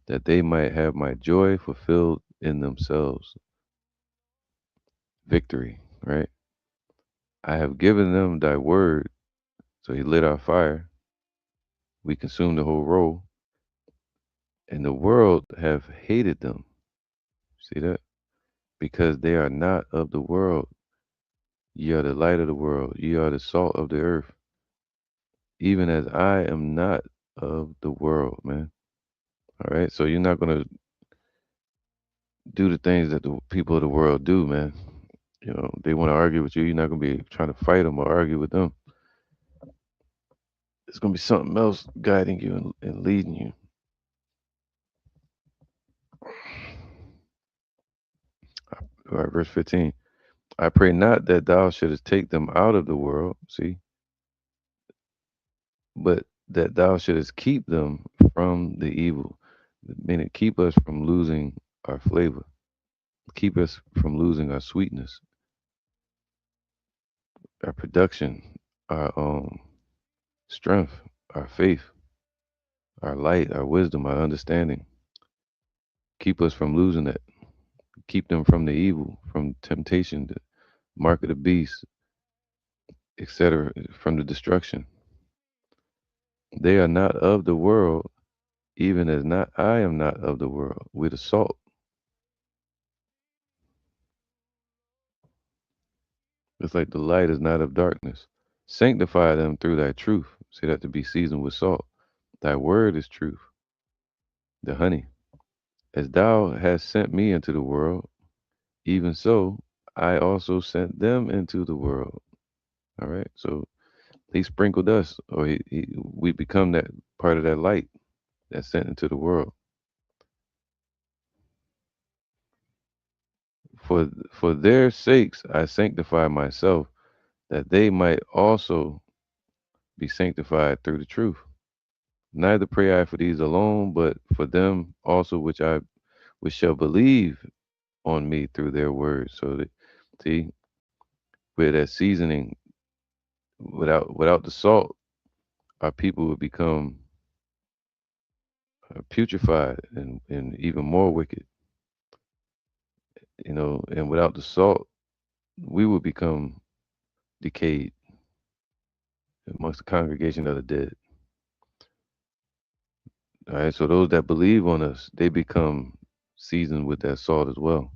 that they might have my joy fulfilled in themselves. Victory, right? I have given them thy word. So he lit our fire. We consumed the whole roll. And the world have hated them. See that? Because they are not of the world. Ye are the light of the world. Ye are the salt of the earth. Even as I am not of the world, man. All right. So you're not going to do the things that the people of the world do, man. They want to argue with you. You're not going to be trying to fight them or argue with them. It's going to be something else guiding you and leading you. All right, verse 15. I pray not that thou shouldest take them out of the world, see, but that thou shouldest keep them from the evil. Meaning, keep us from losing our flavor, keep us from losing our sweetness, our production, our strength, our faith, our light, our wisdom, our understanding. Keep us from losing it. Keep them from the evil, from temptation, the mark of the beast, etc., from the destruction. They are not of the world, even as not I am not of the world. We're the salt. It's like the light is not of darkness. Sanctify them through thy truth. See that to be seasoned with salt. Thy word is truth, the honey. As thou hast sent me into the world, even so I also sent them into the world. All right. So he sprinkled us, or we become that part of that light that's sent into the world. For their sakes I sanctify myself, that they might also be sanctified through the truth. Neither pray I for these alone, but for them also which shall believe on me through their words. So that, see, with that seasoning, without the salt, our people would become putrefied and even more wicked. And without the salt, we would become decayed. amongst the congregation of the dead. All right, so those that believe on us, they become seasoned with that salt as well,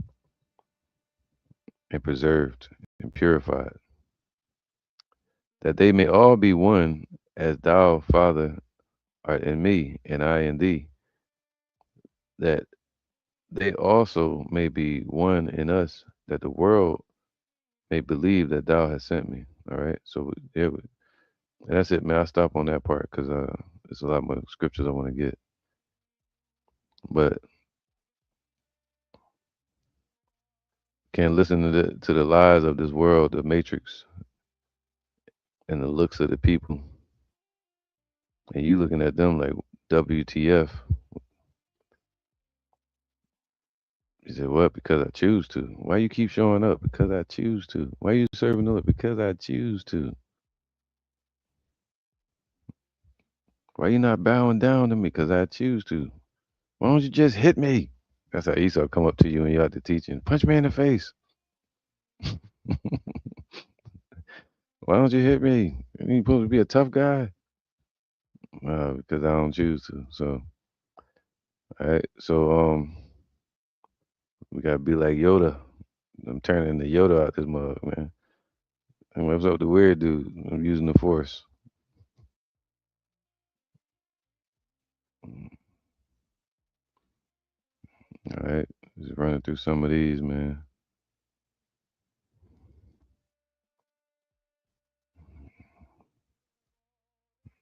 and preserved and purified, that they may all be one, as thou, Father, art in me, and I in thee, that they also may be one in us, that the world may believe that thou hast sent me. All right, so and that's it, man. I stop on that part because there's a lot more scriptures I want to get, but can't listen to the lies of this world, the matrix, and the looks of the people, and you looking at them like WTF. You said, what? Because I choose to. Why you keep showing up? Because I choose to. Why you serving the Lord? Because I choose to. Why you not bowing down to me? Because I choose to. Why don't you just hit me? That's how Esau come up to you and you out to teaching. Punch me in the face. Why don't you hit me? You supposed to be a tough guy? Because I don't choose to. So, all right. So, we gotta be like Yoda. I'm turning into Yoda out this mug, man. And what's up with the weird dude? I'm using the force. All right. Just running through some of these, man.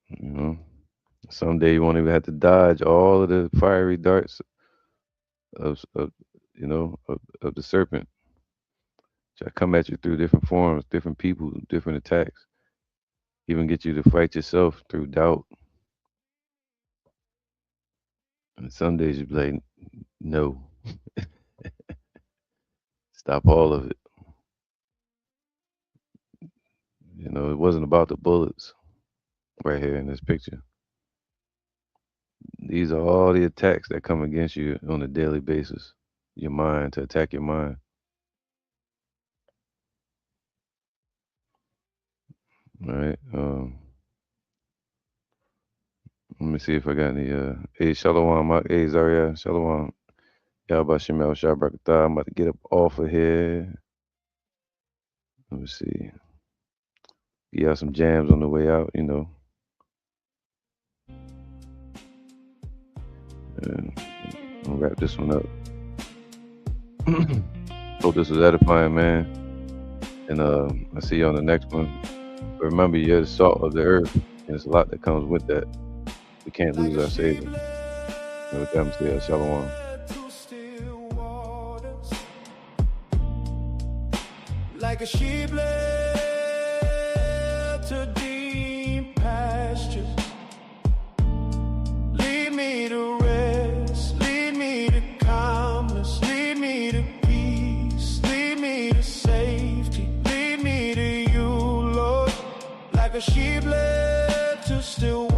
You know, someday you won't even have to dodge all of the fiery darts of of the serpent. Try to come at you through different forms, different people, different attacks. Even get you to fight yourself through doubt. And some days you be like, no, stop all of it. You know, it wasn't about the bullets right here in this picture. These are all the attacks that come against you on a daily basis. Your mind, to attack your mind. All right. Let me see if I got any. Hey, Shalom, hey, Zaria, Shalom. Yabba Shemel Shabrakata. I'm about to get up off of here. Let me see. You got some jams on the way out, you know. And I'll wrap this one up. Hope this was edifying, man. And I'll see you on the next one. But remember, you're the salt of the earth, and there's a lot that comes with that. We can't lose our Savior. And with that, I'm still Shalom. Like a sheep led to deep pastures, lead me to rest, lead me to calmness, lead me to peace, lead me to safety, lead me to you, Lord. Like a sheep led to still